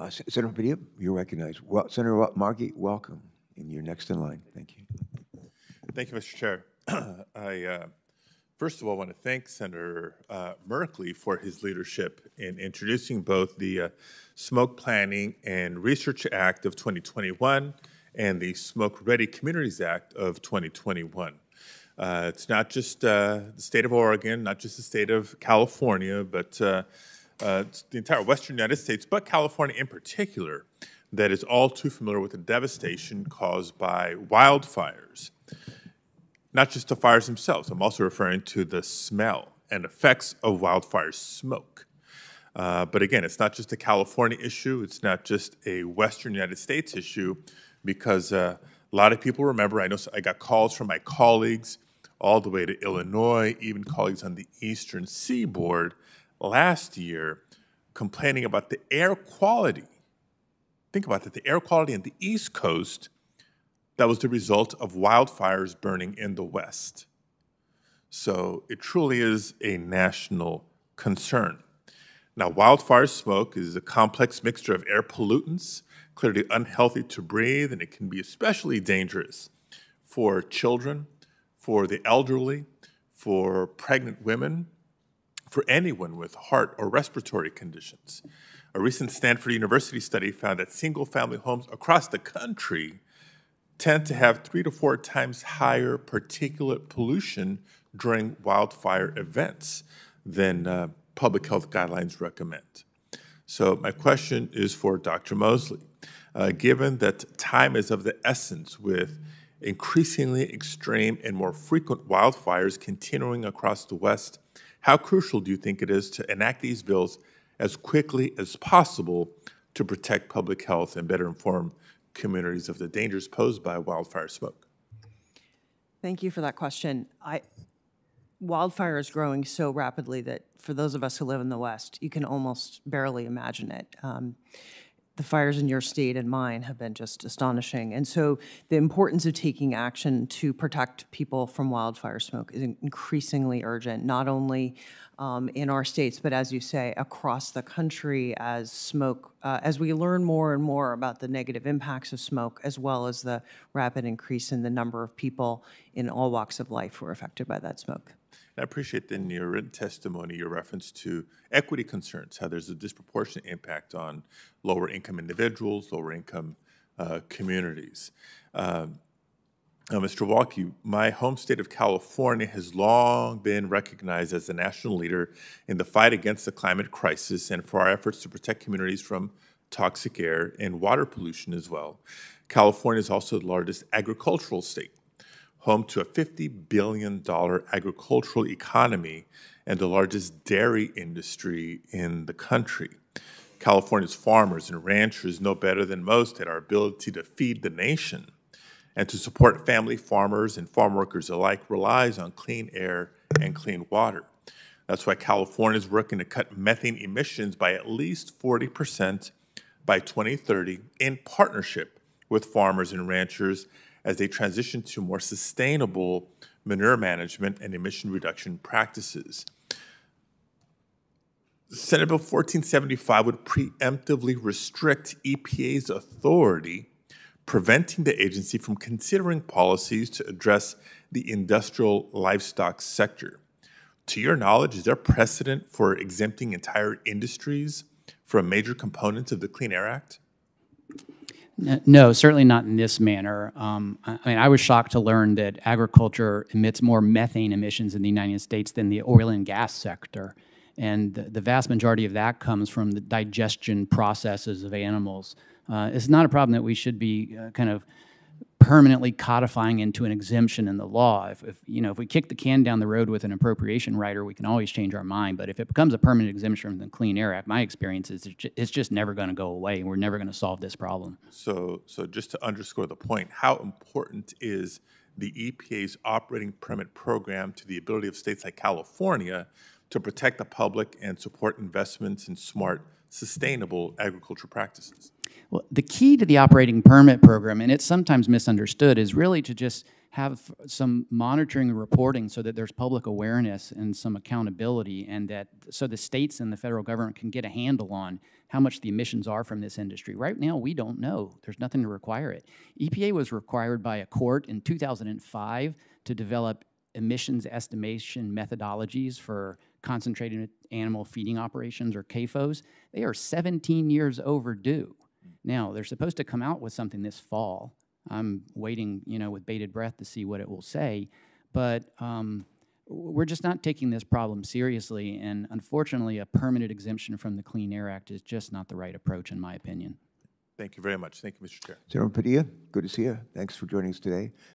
Senator Padilla, you're recognized. Well, Senator Markey, welcome. And you're next in line. Thank you. Thank you, Mr. Chair. I first of all want to thank Senator Merkley for his leadership in introducing both the Smoke Planning and Research Act of 2021 and the Smoke Ready Communities Act of 2021. It's not just the state of Oregon, not just the state of California, but it's the entire Western United States, but California in particular, that is all too familiar with the devastation caused by wildfires. Not just the fires themselves, I'm also referring to the smell and effects of wildfire smoke. But again, it's not just a California issue, it's not just a Western United States issue, because a lot of people remember, I know I got calls from my colleagues all the way to Illinois, even colleagues on the Eastern Seaboard last year, complaining about the air quality. Think about that, the air quality on the East Coast that was the result of wildfires burning in the West. So it truly is a national concern. Now, wildfire smoke is a complex mixture of air pollutants, clearly unhealthy to breathe, and it can be especially dangerous for children, for the elderly, for pregnant women, for anyone with heart or respiratory conditions. A recent Stanford University study found that single-family homes across the country tend to have 3 to 4 times higher particulate pollution during wildfire events than public health guidelines recommend. So my question is for Dr. Mosley. Given that time is of the essence with increasingly extreme and more frequent wildfires continuing across the West, how crucial do you think it is to enact these bills as quickly as possible to protect public health and better inform communities of the dangers posed by wildfire smoke? Thank you for that question. Wildfire is growing so rapidly that for those of us who live in the West, you can almost barely imagine it. The fires in your state and mine have been just astonishing. And so the importance of taking action to protect people from wildfire smoke is increasingly urgent, not only in our states, but as you say, across the country as smoke, as we learn more and more about the negative impacts of smoke, as well as the rapid increase in the number of people in all walks of life who are affected by that smoke. I appreciate in your written testimony your reference to equity concerns, how there's a disproportionate impact on lower income individuals, lower income communities. Mr. Walke, my home state of California has long been recognized as a national leader in the fight against the climate crisis and for our efforts to protect communities from toxic air and water pollution as well. California is also the largest agricultural state, home to a $50 billion agricultural economy and the largest dairy industry in the country. California's farmers and ranchers know better than most that our ability to feed the nation and to support family farmers and farm workers alike relies on clean air and clean water. That's why California is working to cut methane emissions by at least 40% by 2030 in partnership with farmers and ranchers as they transition to more sustainable manure management and emission reduction practices. Senate Bill 1475 would preemptively restrict EPA's authority, preventing the agency from considering policies to address the industrial livestock sector. To your knowledge, is there precedent for exempting entire industries from major components of the Clean Air Act? No, certainly not in this manner. I mean, I was shocked to learn that agriculture emits more methane emissions in the United States than the oil and gas sector. And the vast majority of that comes from the digestion processes of animals. It's not a problem that we should be kind of permanently codifying into an exemption in the law. If we kick the can down the road with an appropriation rider, we can always change our mind. But if it becomes a permanent exemption from the Clean Air Act, my experience is it's just never going to go away, and we're never going to solve this problem. So just to underscore the point, how important is the EPA's operating permit program to the ability of states like California to protect the public and support investments in smart, sustainable agriculture practices? Well, the key to the operating permit program, and it's sometimes misunderstood, is really to just have some monitoring and reporting so that there's public awareness and some accountability, and that so the states and the federal government can get a handle on how much the emissions are from this industry. Right now, we don't know. There's nothing to require it. EPA was required by a court in 2005 to develop emissions estimation methodologies for concentrated animal feeding operations, or CAFOs. They are 17 years overdue. Now, they're supposed to come out with something this fall. I'm waiting, with bated breath to see what it will say, but we're just not taking this problem seriously, and unfortunately, a permanent exemption from the Clean Air Act is just not the right approach, in my opinion. Thank you very much. Thank you, Mr. Chair. Senator Padilla, good to see you. Thanks for joining us today.